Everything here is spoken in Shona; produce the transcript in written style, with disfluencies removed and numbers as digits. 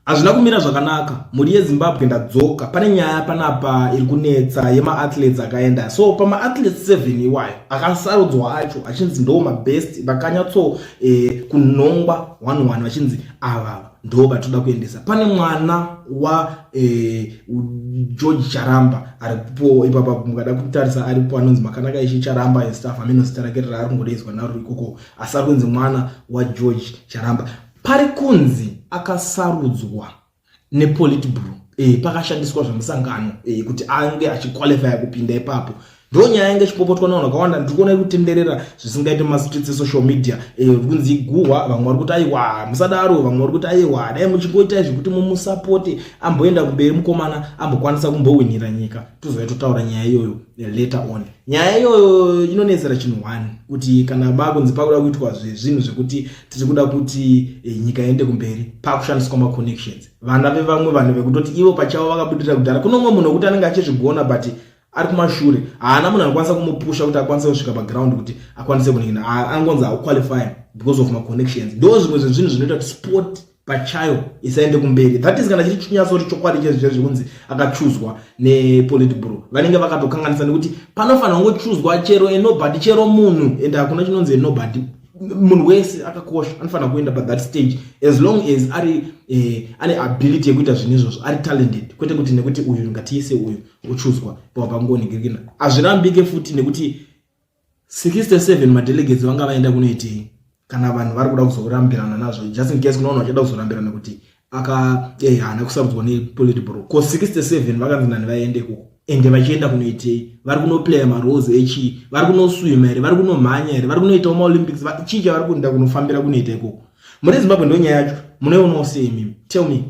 Hazvina kumira zvakanaka. Muri yeZimbabwe ndadzoka. Pane nyaya panapa iri kunetsa yema-athletes akaenda. So pama-athletes 7 iwayo akasarudzwa acho achinzi ndo mabest vakanyatso kunongwa 1-1 vachinzi ava ndo vatoda kuendesa. Pane mwana wa George Charamba aripo ipapa mukada kutarisa aripo anonzi Makanaka Ishi Charamba and stuff ameno zita rake rari kungodeedzwa naro ikoko asari kunzi mwana wa George Charamba. Pari kunzi akasarudzwa nePolitburo pakashandiswa zvemusangano kuti ange achiqualify kupinda ipapo. Ndo nyaya yange chipopotwa nawo nakawanda ndikuona kutenderera zvisingaite mastreets social media kunzi iguhwa vamwe vari kuti aiwa musadaro vamwe vari kuti aiwa dai muchingoita zvekuti mumusapote amboenda kumberi mukomana ambokwanisa kumbowinira nyika tozouya totaura nyaya iyoyo later on. Nyaya iyoyo inonetsera chinhu 1 kuti kana bakunzi pakuda kuitwa zvinhu zvekuti tiri kuda kuti nyika iende kumberi pakushandiswa ma-connections vana vevamwe vanhu vekutoti ivo pachavo vakabudira kudhara. Kuno umwe munhu wekuti anenge achizvigona but ari kumashure haana munhu anokwanisa kumupusha kuti akwanise kusvika paground kuti akwanise kuningina angonzi auqualify because of ma-connections. Ndo zvimwe zvezvinhu zvinoita kuti sport pachayo isaende kumberi. That is kana chiri chinyatsori chokwadi chezvikunzi akachuzwa nePolitburo vanenge vakatokanganisa nekuti panofanira kungochuzwa chero enobody chero munhu ende hakuna chinonzi enobody. Munhu wese akakosha anofanira kuenda that stage as long as ane ability yekuita zvinhu izvozvo ari talented kwete kuti nekuti uyu ngatiise uyu uchuzwa papangoningirikina. Hazvirambike futi nekuti 67 madelegates vanga vaenda kunoitei kana vanhu vari kuda kuzorambirana nazvo just in case kunoona vachida kuzorambirana kuti haana kusarudzwa nePolitburo ko 67 vakanzi nani vaende ikoko ende vachienda kunoitei vari kunoplaya maroles echi vari kunoswima here vari kunomhanya here vari kunoitawo maolympics chicha vari kuenda kunofambira kunoita ikoko. Muri Zimbabwe ndo nyaya yacho munoionawo sei mimi? Tell me.